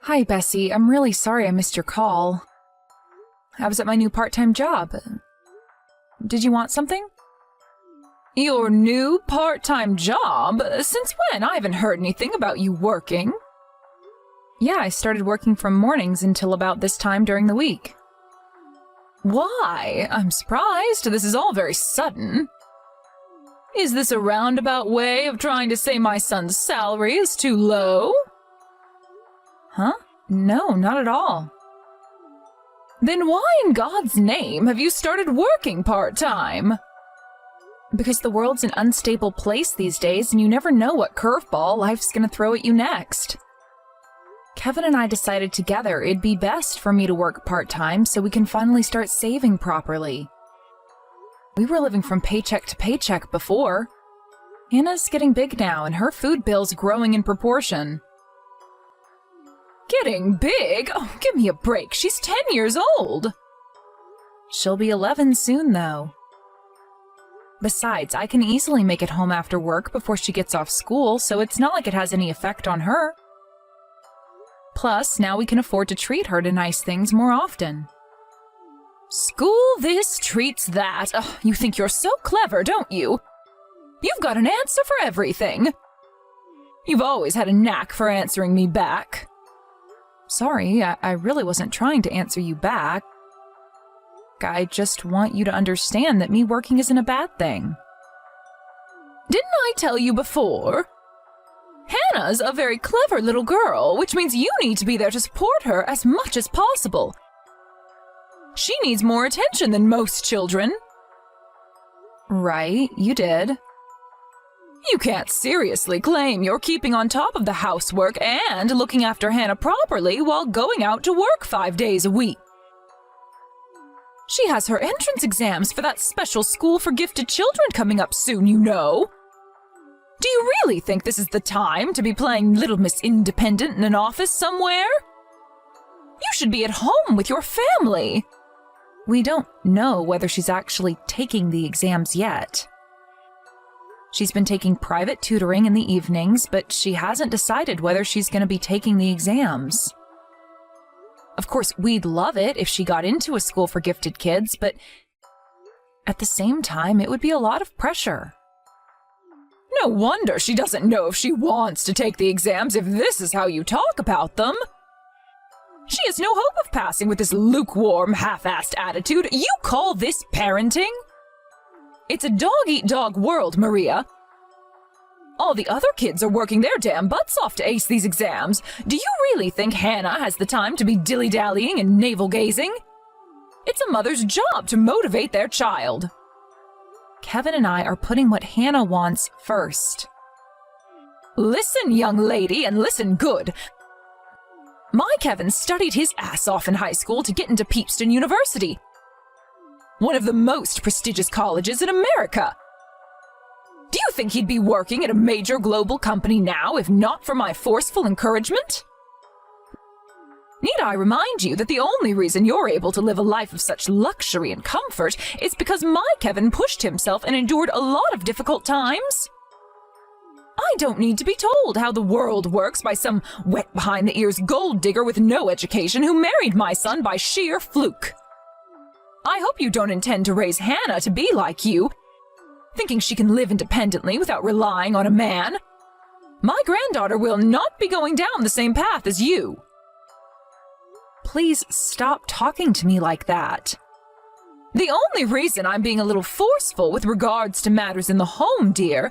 Hi, Bessie. I'm really sorry I missed your call. I was at my new part-time job. Did you want something? Your new part-time job? Since when? I haven't heard anything about you working. Yeah, I started working from mornings until about this time during the week. Why? I'm surprised. This is all very sudden. Is this a roundabout way of trying to say my son's salary is too low? Huh? No, not at all. Then why in God's name have you started working part-time? Because the world's an unstable place these days and you never know what curveball life's gonna throw at you next. Kevin and I decided together it'd be best for me to work part-time so we can finally start saving properly. We were living from paycheck to paycheck before. Hannah's getting big now and her food bill's growing in proportion. Getting big? Oh, give me a break. She's 10 years old. She'll be 11 soon, though. Besides, I can easily make it home after work before she gets off school, so it's not like it has any effect on her. Plus, now we can afford to treat her to nice things more often. School this, treats that. Oh, you think you're so clever, don't you? You've got an answer for everything. You've always had a knack for answering me back. Sorry, I really wasn't trying to answer you back. I just want you to understand that me working isn't a bad thing. Didn't I tell you before? Hannah's a very clever little girl, which means you need to be there to support her as much as possible. She needs more attention than most children. Right, you did. You can't seriously claim you're keeping on top of the housework and looking after Hannah properly while going out to work 5 days a week. She has her entrance exams for that special school for gifted children coming up soon, you know. Do you really think this is the time to be playing Little Miss Independent in an office somewhere? You should be at home with your family. We don't know whether she's actually taking the exams yet. She's been taking private tutoring in the evenings, but she hasn't decided whether she's going to be taking the exams. Of course, we'd love it if she got into a school for gifted kids, but at the same time, it would be a lot of pressure. No wonder she doesn't know if she wants to take the exams if this is how you talk about them. She has no hope of passing with this lukewarm, half-assed attitude. You call this parenting? It's a dog-eat-dog world, Maria. All the other kids are working their damn butts off to ace these exams. Do you really think Hannah has the time to be dilly-dallying and navel-gazing? It's a mother's job to motivate their child. Kevin and I are putting what Hannah wants first. Listen, young lady, and listen good. My Kevin studied his ass off in high school to get into Peepston University, one of the most prestigious colleges in America. Do you think he'd be working at a major global company now if not for my forceful encouragement? Need I remind you that the only reason you're able to live a life of such luxury and comfort is because my Kevin pushed himself and endured a lot of difficult times? I don't need to be told how the world works by some wet-behind-the-ears gold digger with no education who married my son by sheer fluke. I hope you don't intend to raise Hannah to be like you, thinking she can live independently without relying on a man. My granddaughter will not be going down the same path as you. Please stop talking to me like that. The only reason I'm being a little forceful with regards to matters in the home, dear,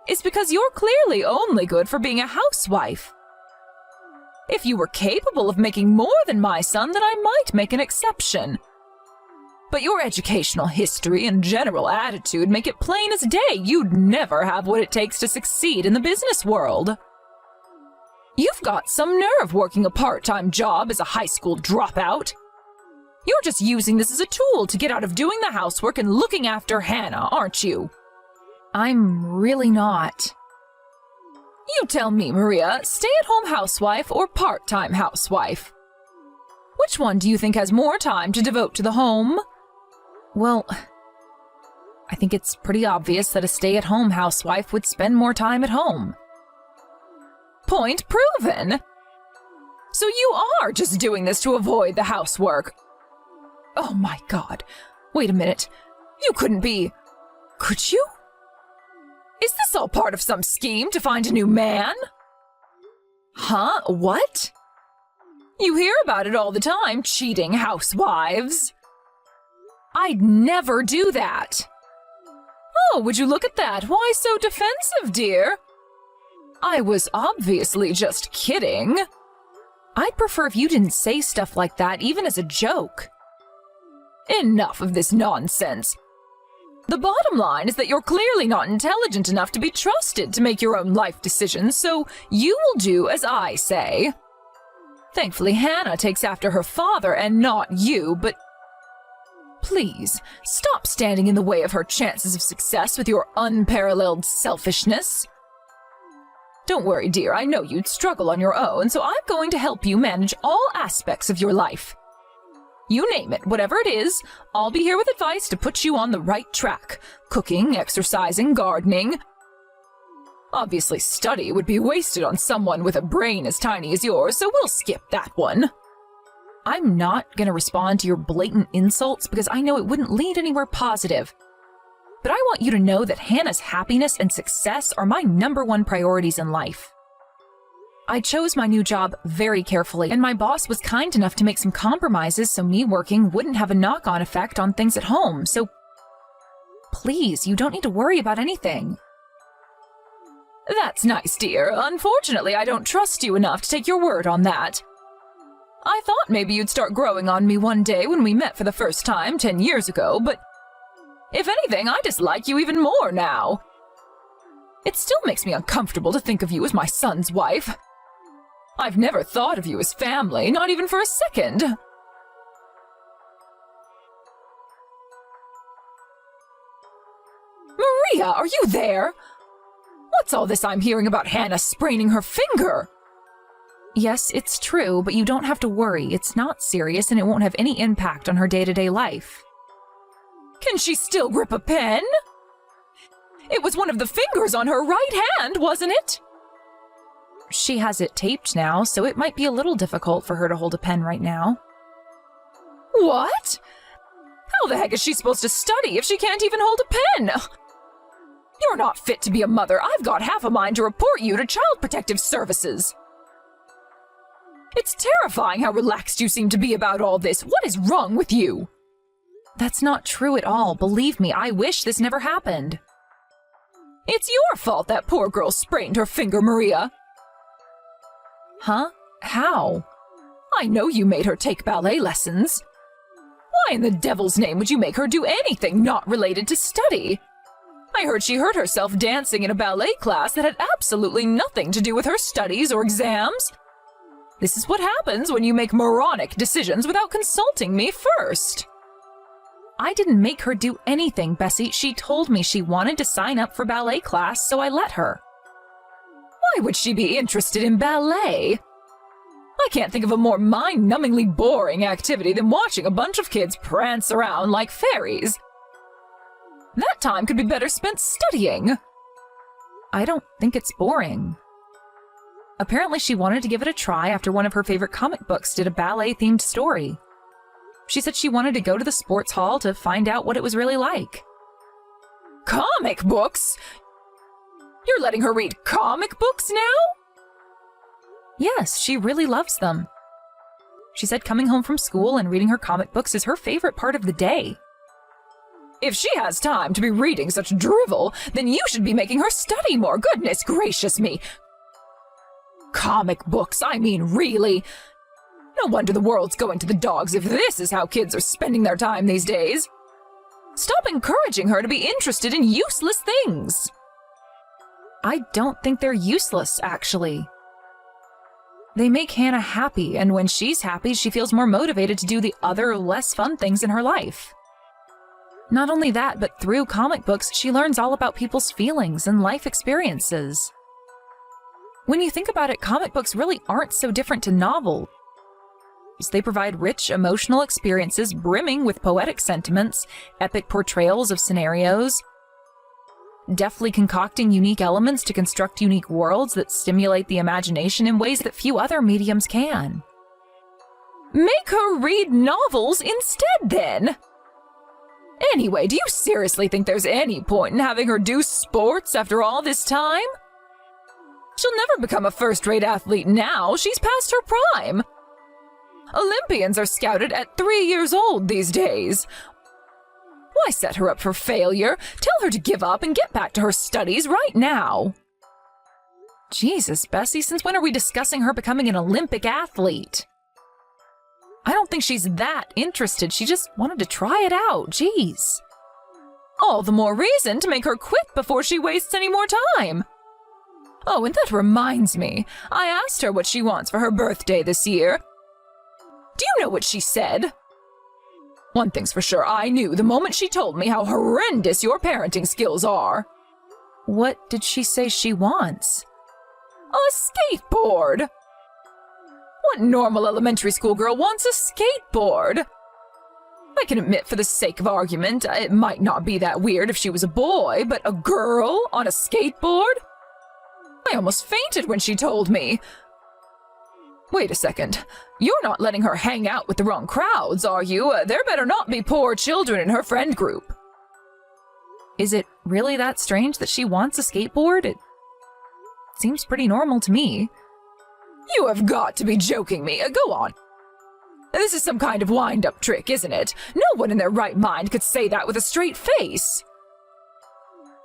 is because you're clearly only good for being a housewife. If you were capable of making more than my son, then I might make an exception. But your educational history and general attitude make it plain as day you'd never have what it takes to succeed in the business world. You've got some nerve working a part-time job as a high school dropout. You're just using this as a tool to get out of doing the housework and looking after Hannah, aren't you? I'm really not. You tell me, Maria, stay-at-home housewife or part-time housewife? Which one do you think has more time to devote to the home? Well, I think it's pretty obvious that a stay-at-home housewife would spend more time at home. Point proven! So you are just doing this to avoid the housework. Oh my God. Wait a minute. You couldn't be... Could you? Is this all part of some scheme to find a new man? Huh? What? You hear about it all the time, cheating housewives. I'd never do that. Oh, would you look at that? Why so defensive, dear? I was obviously just kidding. I'd prefer if you didn't say stuff like that, even as a joke. Enough of this nonsense. The bottom line is that you're clearly not intelligent enough to be trusted to make your own life decisions, so you will do as I say. Thankfully, Hannah takes after her father and not you, but please, stop standing in the way of her chances of success with your unparalleled selfishness. Don't worry, dear, I know you'd struggle on your own, so I'm going to help you manage all aspects of your life. You name it, whatever it is, I'll be here with advice to put you on the right track. Cooking, exercising, gardening. Obviously, study would be wasted on someone with a brain as tiny as yours, so we'll skip that one. I'm not going to respond to your blatant insults because I know it wouldn't lead anywhere positive. But I want you to know that Hannah's happiness and success are my #1 priorities in life. I chose my new job very carefully, and my boss was kind enough to make some compromises so me working wouldn't have a knock-on effect on things at home, so please, you don't need to worry about anything. That's nice, dear. Unfortunately, I don't trust you enough to take your word on that. I thought maybe you'd start growing on me one day when we met for the first time 10 years ago, but if anything, I dislike you even more now. It still makes me uncomfortable to think of you as my son's wife. I've never thought of you as family, not even for a second. Maria, are you there? What's all this I'm hearing about Hannah spraining her finger? Yes, it's true, but you don't have to worry. It's not serious and it won't have any impact on her day-to-day life. Can she still grip a pen? It was one of the fingers on her right hand, wasn't it? She has it taped now, so it might be a little difficult for her to hold a pen right now. What? How the heck is she supposed to study if she can't even hold a pen? You're not fit to be a mother. I've got half a mind to report you to Child Protective Services. It's terrifying how relaxed you seem to be about all this. What is wrong with you? That's not true at all. Believe me, I wish this never happened. It's your fault that poor girl sprained her finger, Maria. Huh? How? I know you made her take ballet lessons. Why in the devil's name would you make her do anything not related to study? I heard she hurt herself dancing in a ballet class that had absolutely nothing to do with her studies or exams. This is what happens when you make moronic decisions without consulting me first. I didn't make her do anything, Bessie. She told me she wanted to sign up for ballet class, so I let her. Why would she be interested in ballet? I can't think of a more mind-numbingly boring activity than watching a bunch of kids prance around like fairies. That time could be better spent studying. I don't think it's boring. Apparently she wanted to give it a try after one of her favorite comic books did a ballet-themed story. She said she wanted to go to the sports hall to find out what it was really like. Comic books? You're letting her read comic books now? Yes, she really loves them. She said coming home from school and reading her comic books is her favorite part of the day. If she has time to be reading such drivel, then you should be making her study more. Goodness gracious me. Comic books, I mean, really? No wonder the world's going to the dogs if this is how kids are spending their time these days. Stop encouraging her to be interested in useless things. I don't think they're useless, actually. They make Hannah happy, and when she's happy, she feels more motivated to do the other, less fun things in her life. Not only that, but through comic books, she learns all about people's feelings and life experiences. When you think about it, comic books really aren't so different to novels. They provide rich emotional experiences brimming with poetic sentiments, epic portrayals of scenarios. deftly concocting unique elements to construct unique worlds that stimulate the imagination in ways that few other mediums can. Make her read novels instead, then! Anyway, do you seriously think there's any point in having her do sports after all this time? She'll never become a first-rate athlete now. She's past her prime. Olympians are scouted at 3 years old these days. Why set her up for failure? Tell her to give up and get back to her studies right now. Jesus, Bessie, since when are we discussing her becoming an Olympic athlete? I don't think she's that interested. She just wanted to try it out. Jeez. All the more reason to make her quit before she wastes any more time. Oh, and that reminds me. I asked her what she wants for her birthday this year. Do you know what she said? One thing's for sure, I knew the moment she told me how horrendous your parenting skills are. What did she say she wants? A skateboard. What normal elementary school girl wants a skateboard? I can admit, for the sake of argument, it might not be that weird if she was a boy, but a girl on a skateboard? I almost fainted when she told me. Wait a second. You're not letting her hang out with the wrong crowds, are you? There better not be poor children in her friend group. Is it really that strange that she wants a skateboard? It seems pretty normal to me. You have got to be joking me. Go on. This is some kind of wind-up trick, isn't it? No one in their right mind could say that with a straight face.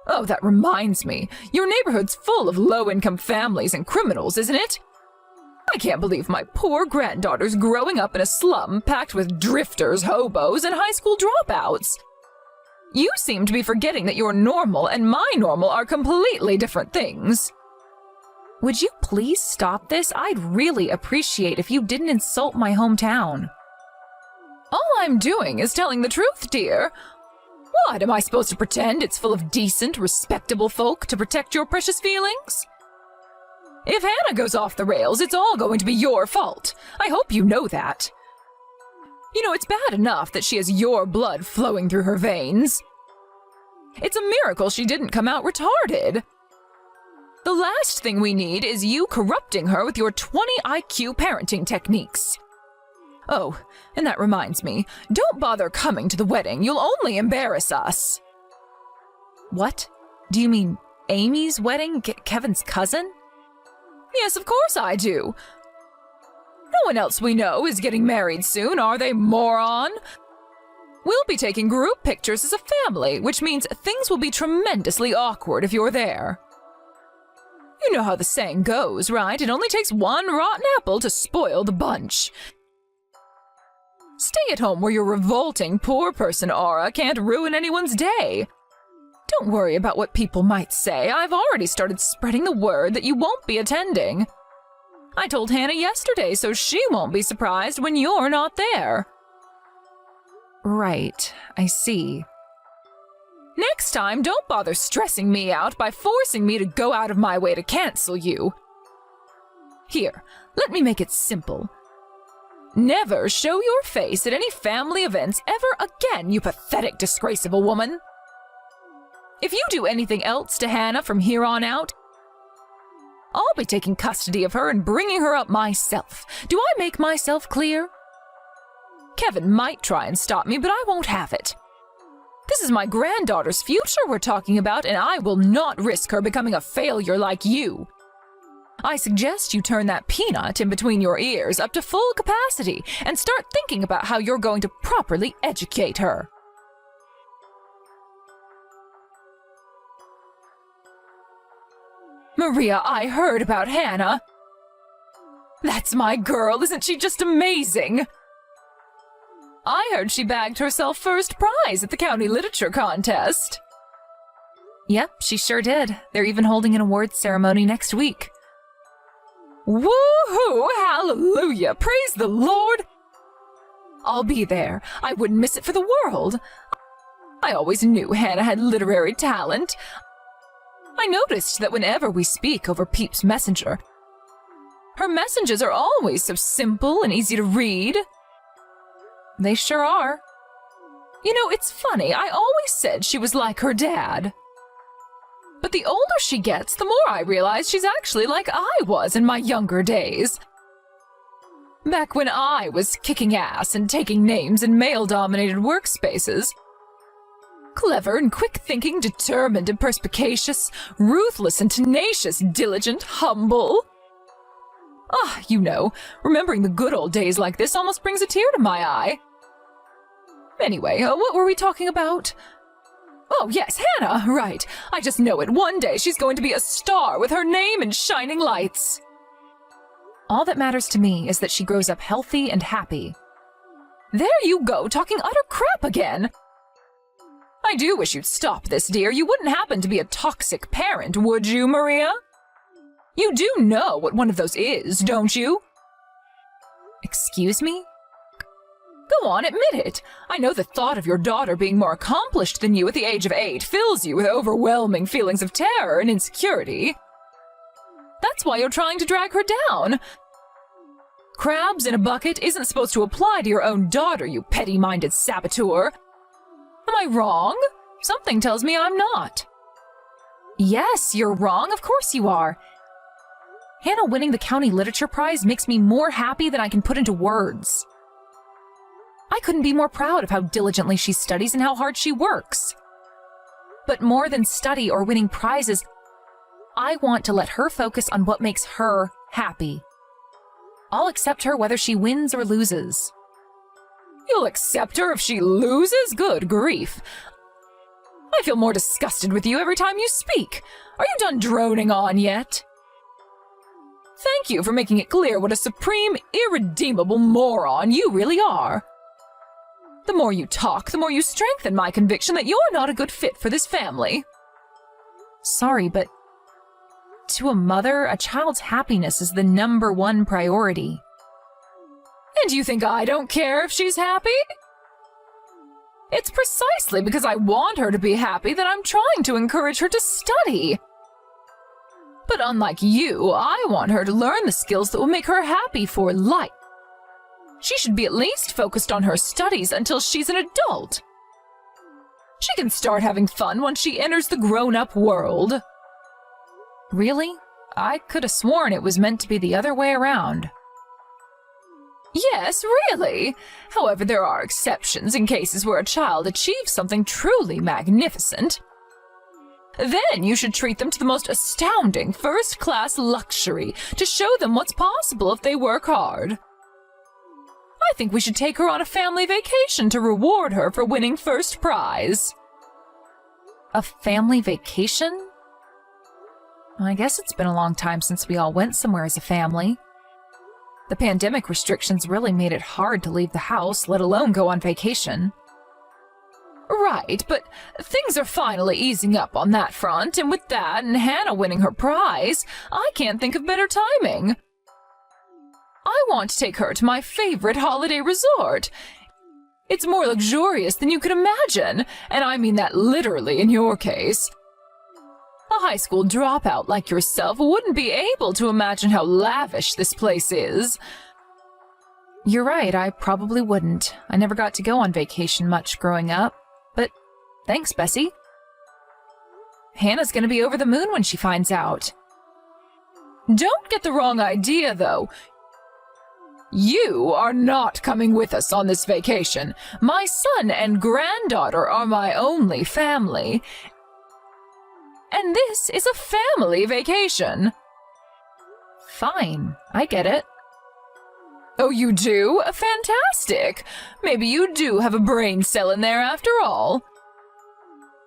Oh, that reminds me. Your neighborhood's full of low-income families and criminals, isn't it? I can't believe my poor granddaughter's growing up in a slum packed with drifters, hobos, and high school dropouts. You seem to be forgetting that your normal and my normal are completely different things. Would you please stop this? I'd really appreciate if you didn't insult my hometown. All I'm doing is telling the truth, dear. What, am I supposed to pretend it's full of decent, respectable folk to protect your precious feelings? If Hannah goes off the rails, it's all going to be your fault. I hope you know that. You know, it's bad enough that she has your blood flowing through her veins. It's a miracle she didn't come out retarded. The last thing we need is you corrupting her with your 20 IQ parenting techniques. Oh, and that reminds me, don't bother coming to the wedding. You'll only embarrass us. What? Do you mean Amy's wedding? Kevin's cousin? Yes, of course I do. No one else we know is getting married soon, are they, moron? We'll be taking group pictures as a family, which means things will be tremendously awkward if you're there. You know how the saying goes, right? It only takes one rotten apple to spoil the bunch. Stay at home where your revolting poor person aura can't ruin anyone's day. Don't worry about what people might say. I've already started spreading the word that you won't be attending. I told Hannah yesterday, so she won't be surprised when you're not there. Right, I see. Next time, don't bother stressing me out by forcing me to go out of my way to cancel you. Here, let me make it simple. Never show your face at any family events ever again, you pathetic disgrace of a woman. If you do anything else to Hannah from here on out, I'll be taking custody of her and bringing her up myself. Do I make myself clear? Kevin might try and stop me, but I won't have it. This is my granddaughter's future we're talking about, and I will not risk her becoming a failure like you. I suggest you turn that peanut in between your ears up to full capacity and start thinking about how you're going to properly educate her. Maria, I heard about Hannah. That's my girl, isn't she just amazing? I heard she bagged herself first prize at the county literature contest. Yep, she sure did. They're even holding an awards ceremony next week. Woohoo! Hallelujah! Praise the Lord! I'll be there. I wouldn't miss it for the world. I always knew Hannah had literary talent. I noticed that whenever we speak over Peep's Messenger, her messages are always so simple and easy to read. They sure are. You know, it's funny. I always said she was like her dad. But the older she gets, the more I realize she's actually like I was in my younger days. Back when I was kicking ass and taking names in male-dominated workspaces. Clever and quick-thinking, determined and perspicacious, ruthless and tenacious, diligent, humble. You know, remembering the good old days like this almost brings a tear to my eye. Anyway, what were we talking about? Oh, yes, Hannah, right. I just know it. One day she's going to be a star with her name in shining lights. All that matters to me is that she grows up healthy and happy. There you go, talking utter crap again. I do wish you'd stop this, dear. You wouldn't happen to be a toxic parent, would you, Maria? You do know what one of those is, don't you? Excuse me? Go on, admit it. I know the thought of your daughter being more accomplished than you at the age of 8 fills you with overwhelming feelings of terror and insecurity. That's why you're trying to drag her down. Crabs in a bucket isn't supposed to apply to your own daughter, you petty-minded saboteur. Am I wrong? Something tells me I'm not. Yes, you're wrong. Of course you are. Hannah winning the county literature prize makes me more happy than I can put into words. I couldn't be more proud of how diligently she studies and how hard she works. But more than study or winning prizes, I want to let her focus on what makes her happy. I'll accept her whether she wins or loses. You'll accept her if she loses? Good grief. I feel more disgusted with you every time you speak. Are you done droning on yet? Thank you for making it clear what a supreme, irredeemable moron you really are. The more you talk, the more you strengthen my conviction that you're not a good fit for this family. Sorry, but to a mother, a child's happiness is the #1 priority. And you think I don't care if she's happy? It's precisely because I want her to be happy that I'm trying to encourage her to study. But unlike you, I want her to learn the skills that will make her happy for life. She should be at least focused on her studies until she's an adult. She can start having fun once she enters the grown-up world. Really? I could have sworn it was meant to be the other way around. Yes, really. However, there are exceptions in cases where a child achieves something truly magnificent. Then you should treat them to the most astounding first-class luxury to show them what's possible if they work hard. I think we should take her on a family vacation to reward her for winning first prize. A family vacation? I guess it's been a long time since we all went somewhere as a family. The pandemic restrictions really made it hard to leave the house, let alone go on vacation. Right, but things are finally easing up on that front, and with that and Hannah winning her prize, I can't think of better timing. I want to take her to my favorite holiday resort. It's more luxurious than you could imagine, and I mean that literally in your case. A high school dropout like yourself wouldn't be able to imagine how lavish this place is. You're right, I probably wouldn't. I never got to go on vacation much growing up. But thanks, Bessie. Hannah's gonna be over the moon when she finds out. Don't get the wrong idea, though. You are not coming with us on this vacation. My son and granddaughter are my only family. And this is a family vacation. Fine, I get it. Oh, you do? Fantastic. Maybe you do have a brain cell in there after all.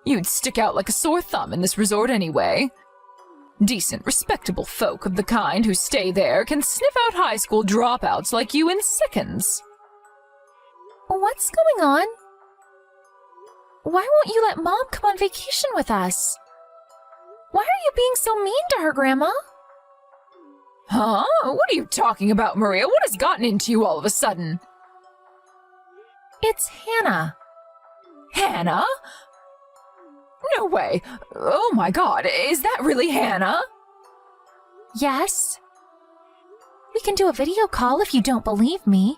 You'd stick out like a sore thumb in this resort anyway. Decent, respectable folk of the kind who stay there can sniff out high school dropouts like you in seconds. What's going on? Why won't you let Mom come on vacation with us? Why are you being so mean to her, Grandma? Huh? What are you talking about, Maria? What has gotten into you all of a sudden? It's Hannah. Hannah? No way. Oh my God, is that really Hannah? Yes. We can do a video call if you don't believe me.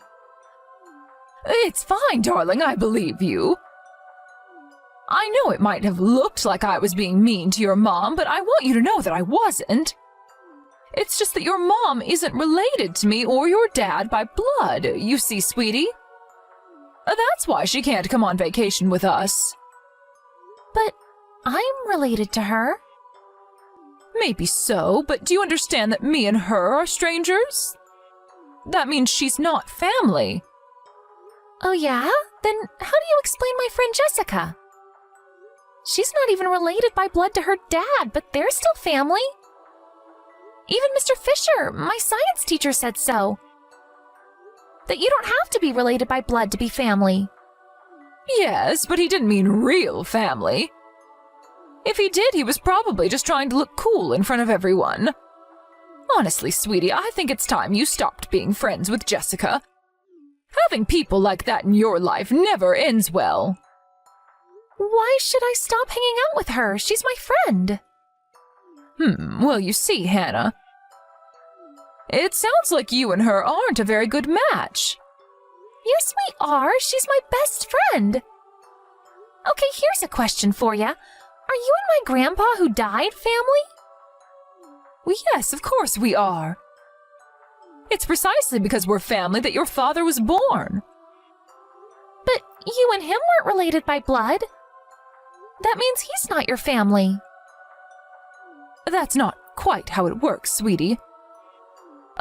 It's fine, darling, I believe you. I know it might have looked like I was being mean to your mom, but I want you to know that I wasn't. It's just that your mom isn't related to me or your dad by blood, you see, sweetie. That's why she can't come on vacation with us. But I'm related to her. Maybe so, but do you understand that me and her are strangers? That means she's not family. Oh yeah? Then how do you explain my friend Jessica? She's not even related by blood to her dad, but they're still family. Even Mr. Fisher, my science teacher, said so. That you don't have to be related by blood to be family. Yes, but he didn't mean real family. If he did, he was probably just trying to look cool in front of everyone. Honestly, sweetie, I think it's time you stopped being friends with Jessica. Having people like that in your life never ends well. Why should I stop hanging out with her? She's my friend. Well, you see, Hannah, it sounds like you and her aren't a very good match. Yes, we are. She's my best friend. Okay, here's a question for you. Are you and my grandpa who died family? Well, yes, of course we are. It's precisely because we're family that your father was born. But you and him weren't related by blood. That means he's not your family. That's not quite how it works, sweetie.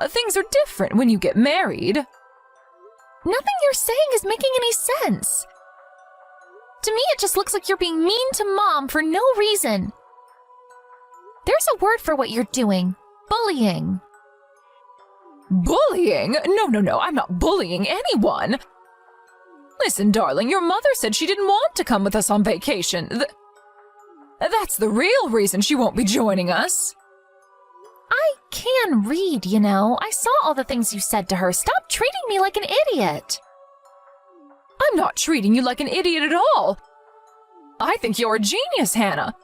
Things are different when you get married. Nothing you're saying is making any sense. To me, it just looks like you're being mean to Mom for no reason. There's a word for what you're doing. Bullying. Bullying? No, I'm not bullying anyone. Listen, darling, your mother said she didn't want to come with us on vacation. That's the real reason she won't be joining us. I can read, you know. I saw all the things you said to her. Stop treating me like an idiot. I'm not treating you like an idiot at all. I think you're a genius, Hannah.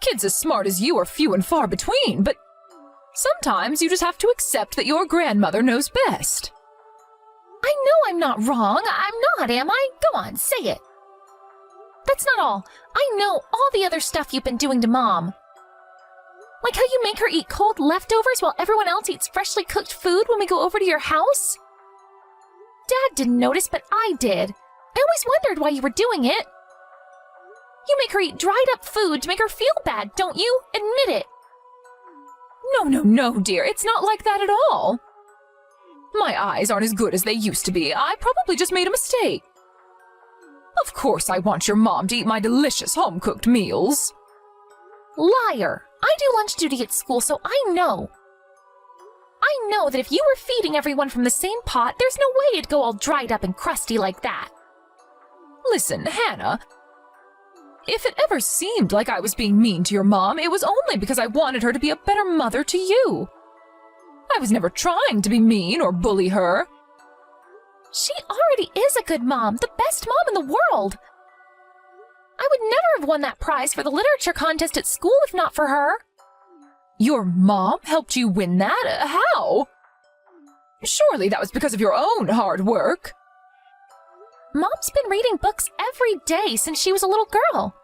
Kids as smart as you are few and far between, but sometimes you just have to accept that your grandmother knows best. I know I'm not wrong. I'm not, am I? Go on, say it. That's not all. I know all the other stuff you've been doing to Mom. Like how you make her eat cold leftovers while everyone else eats freshly cooked food when we go over to your house. Dad didn't notice, but I did. I always wondered why you were doing it. You make her eat dried up food to make her feel bad, don't you? Admit it. No, dear. It's not like that at all. My eyes aren't as good as they used to be. I probably just made a mistake. Of course I want your mom to eat my delicious home-cooked meals. Liar! I do lunch duty at school, so I know. I know that if you were feeding everyone from the same pot, there's no way it'd go all dried up and crusty like that. Listen, Hannah, if it ever seemed like I was being mean to your mom, it was only because I wanted her to be a better mother to you. I was never trying to be mean or bully her. She already is a good mom, the best mom in the world. I would never have won that prize for the literature contest at school if not for her. Your mom helped you win that? How? Surely that was because of your own hard work. Mom's been reading books every day since she was a little girl.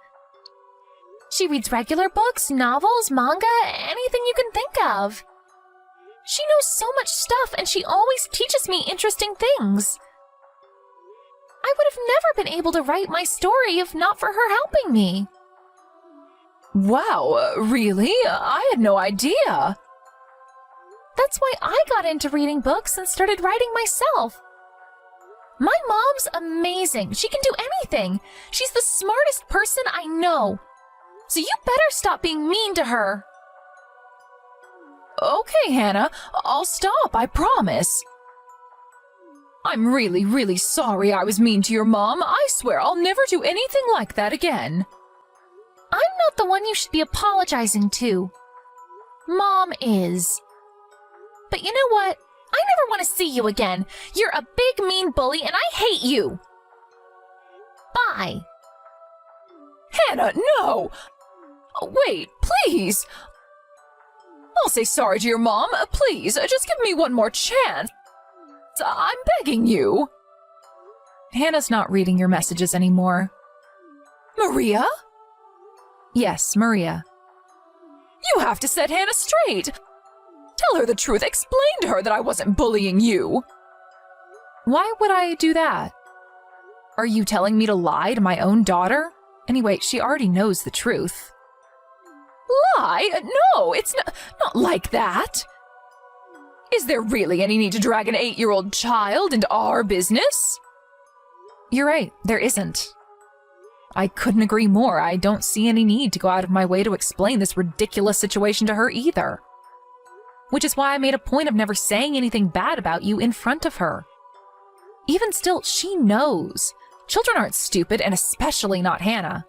She reads regular books, novels, manga, anything you can think of. She knows so much stuff, and she always teaches me interesting things. I would have never been able to write my story if not for her helping me. Wow, really? I had no idea. That's why I got into reading books and started writing myself. My mom's amazing. She can do anything. She's the smartest person I know. So you better stop being mean to her. Okay, Hannah, I'll stop, I promise. I'm really, really sorry I was mean to your mom. I swear I'll never do anything like that again. I'm not the one you should be apologizing to. Mom is. But you know what? I never want to see you again. You're a big, mean bully, and I hate you. Bye. Hannah, no! Wait, please! I'll say sorry to your mom. Please, just give me one more chance. I'm begging you. Hannah's not reading your messages anymore. Maria? Yes, Maria. You have to set Hannah straight. Tell her the truth. Explain to her that I wasn't bullying you. Why would I do that? Are you telling me to lie to my own daughter? Anyway, she already knows the truth. Lie? No, it's not like that. Is there really any need to drag an 8-year-old child into our business? You're right, there isn't. I couldn't agree more. I don't see any need to go out of my way to explain this ridiculous situation to her either. Which is why I made a point of never saying anything bad about you in front of her. Even still, she knows. Children aren't stupid, and especially not Hannah.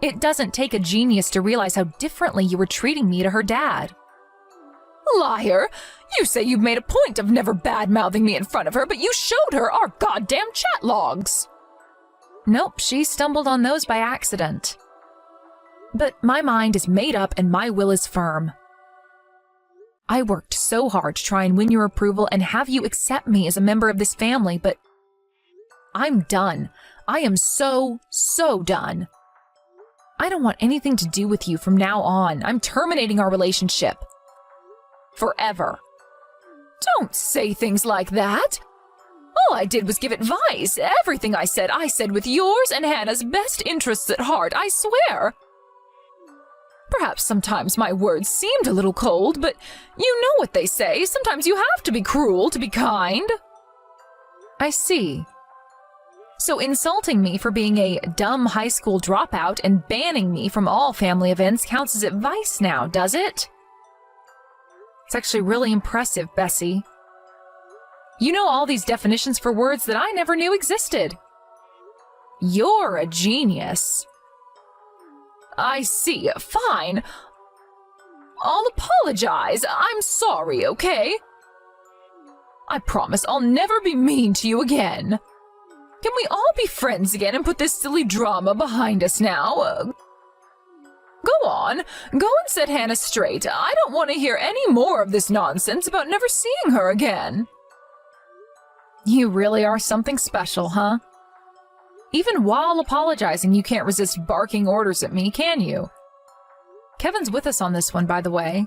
It doesn't take a genius to realize how differently you were treating me to her dad. Liar! You say you've made a point of never bad-mouthing me in front of her, but you showed her our goddamn chat logs! Nope, she stumbled on those by accident. But my mind is made up and my will is firm. I worked so hard to try and win your approval and have you accept me as a member of this family, but I'm done. I am so done. I don't want anything to do with you from now on. I'm terminating our relationship. Forever. Don't say things like that. All I did was give advice. Everything I said with yours and Hannah's best interests at heart, I swear. Perhaps sometimes my words seemed a little cold, but you know what they say. Sometimes you have to be cruel to be kind. I see. So insulting me for being a dumb high school dropout and banning me from all family events counts as advice now, does it? It's actually really impressive, Bessie. You know all these definitions for words that I never knew existed. You're a genius. I see. Fine. I'll apologize. I'm sorry, okay? I promise I'll never be mean to you again. Can we all be friends again and put this silly drama behind us now? Go on. Go and set Hannah straight. I don't want to hear any more of this nonsense about never seeing her again. You really are something special, huh? Even while apologizing, you can't resist barking orders at me, can you? Kevin's with us on this one, by the way.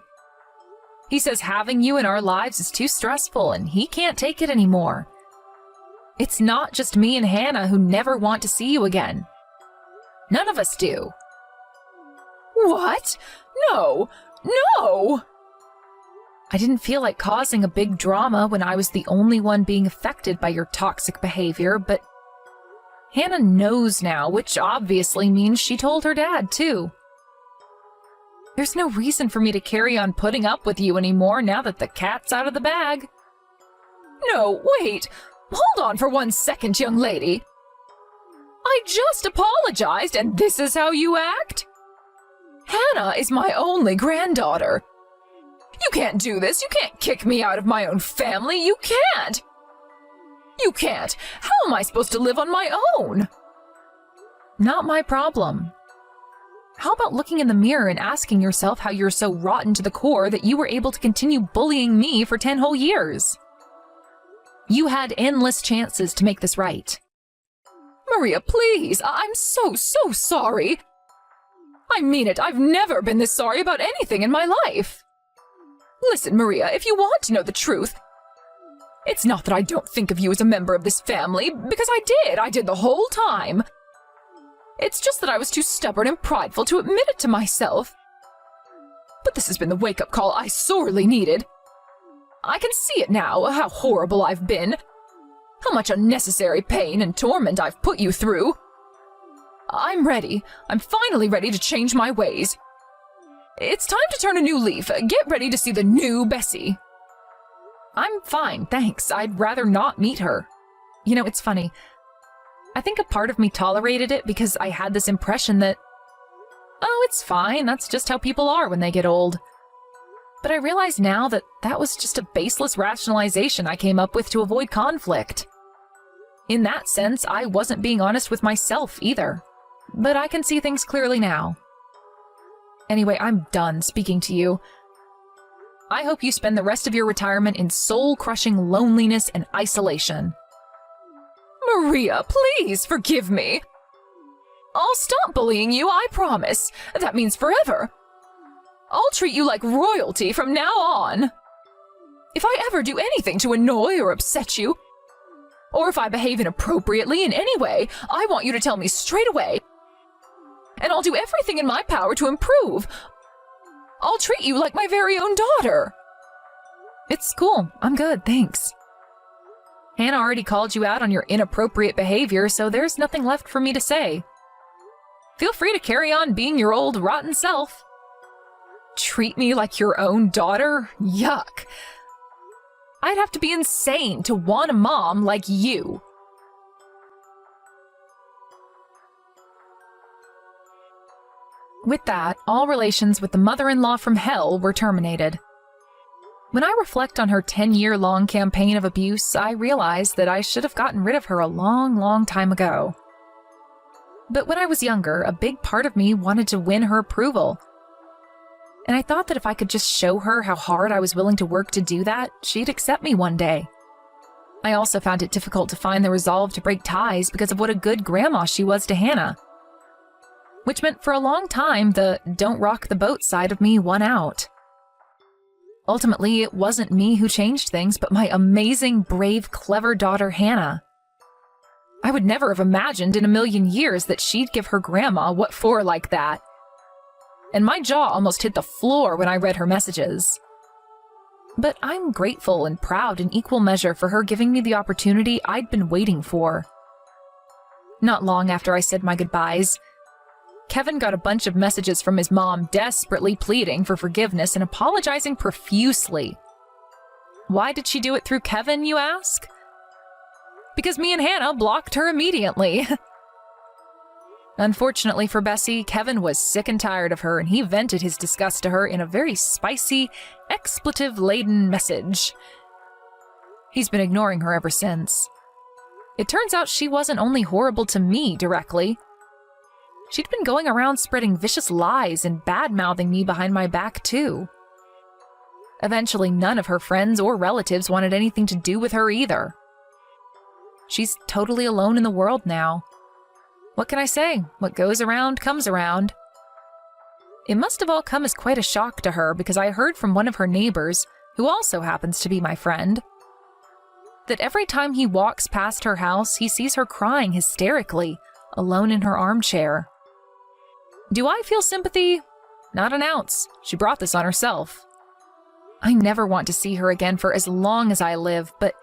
He says having you in our lives is too stressful and he can't take it anymore. It's not just me and Hannah who never want to see you again. None of us do. What? No! No! I didn't feel like causing a big drama when I was the only one being affected by your toxic behavior, but Hannah knows now, which obviously means she told her dad, too. There's no reason for me to carry on putting up with you anymore now that the cat's out of the bag. No, wait! Hold on for 1 second, young lady. I just apologized, and this is how you act? Hannah is my only granddaughter. You can't do this. You can't kick me out of my own family. You can't. You can't. How am I supposed to live on my own? Not my problem. How about looking in the mirror and asking yourself how you're so rotten to the core that you were able to continue bullying me for 10 whole years? You had endless chances to make this right. Maria, please. I'm so sorry. I mean it. I've never been this sorry about anything in my life. Listen, Maria, if you want to know the truth, it's not that I don't think of you as a member of this family, because I did. I did the whole time. It's just that I was too stubborn and prideful to admit it to myself. But this has been the wake-up call I sorely needed. I can see it now, how horrible I've been. How much unnecessary pain and torment I've put you through. I'm ready. I'm finally ready to change my ways. It's time to turn a new leaf. Get ready to see the new Bessie. I'm fine, thanks. I'd rather not meet her. You know, it's funny. I think a part of me tolerated it because I had this impression that, oh, it's fine, that's just how people are when they get old. But I realize now that that was just a baseless rationalization I came up with to avoid conflict. In that sense, I wasn't being honest with myself either. But I can see things clearly now. Anyway, I'm done speaking to you. I hope you spend the rest of your retirement in soul-crushing loneliness and isolation. Maria, please forgive me. I'll stop bullying you, I promise. That means forever. I'll treat you like royalty from now on. If I ever do anything to annoy or upset you, or if I behave inappropriately in any way, I want you to tell me straight away. And I'll do everything in my power to improve. I'll treat you like my very own daughter. It's cool. I'm good, thanks. Hannah already called you out on your inappropriate behavior, so there's nothing left for me to say. Feel free to carry on being your old rotten self. Treat me like your own daughter? Yuck. I'd have to be insane to want a mom like you. With that, all relations with the mother-in-law from hell were terminated. When I reflect on her 10-year-long campaign of abuse, I realize that I should have gotten rid of her a long, long time ago. But when I was younger, a big part of me wanted to win her approval. And I thought that if I could just show her how hard I was willing to work to do that, she'd accept me one day. I also found it difficult to find the resolve to break ties because of what a good grandma she was to Hannah. Which meant for a long time, the don't rock the boat side of me won out. Ultimately, it wasn't me who changed things, but my amazing, brave, clever daughter, Hannah. I would never have imagined in a million years that she'd give her grandma what for like that. And my jaw almost hit the floor when I read her messages. But I'm grateful and proud in equal measure for her giving me the opportunity I'd been waiting for. Not long after I said my goodbyes, Kevin got a bunch of messages from his mom desperately pleading for forgiveness and apologizing profusely. Why did she do it through Kevin, you ask? Because me and Hannah blocked her immediately. Unfortunately for Bessie, Kevin was sick and tired of her, and he vented his disgust to her in a very spicy, expletive-laden message. He's been ignoring her ever since. It turns out she wasn't only horrible to me directly. She'd been going around spreading vicious lies and bad-mouthing me behind my back, too. Eventually, none of her friends or relatives wanted anything to do with her either. She's totally alone in the world now. What can I say? What goes around comes around. It must have all come as quite a shock to her because I heard from one of her neighbors, who also happens to be my friend, that every time he walks past her house, he sees her crying hysterically, alone in her armchair. Do I feel sympathy? Not an ounce. She brought this on herself. I never want to see her again for as long as I live, but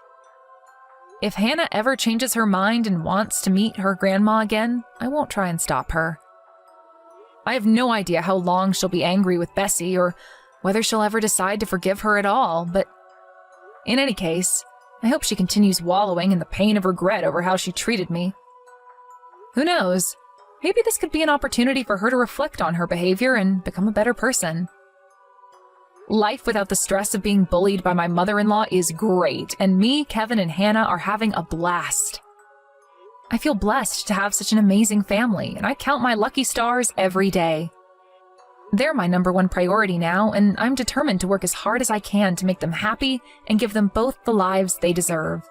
if Hannah ever changes her mind and wants to meet her grandma again, I won't try and stop her. I have no idea how long she'll be angry with Bessie or whether she'll ever decide to forgive her at all, but in any case, I hope she continues wallowing in the pain of regret over how she treated me. Who knows? Maybe this could be an opportunity for her to reflect on her behavior and become a better person. Life without the stress of being bullied by my mother-in-law is great, and me, Kevin, and Hannah are having a blast. I feel blessed to have such an amazing family, and I count my lucky stars every day. They're my #1 priority now, and I'm determined to work as hard as I can to make them happy and give them both the lives they deserve.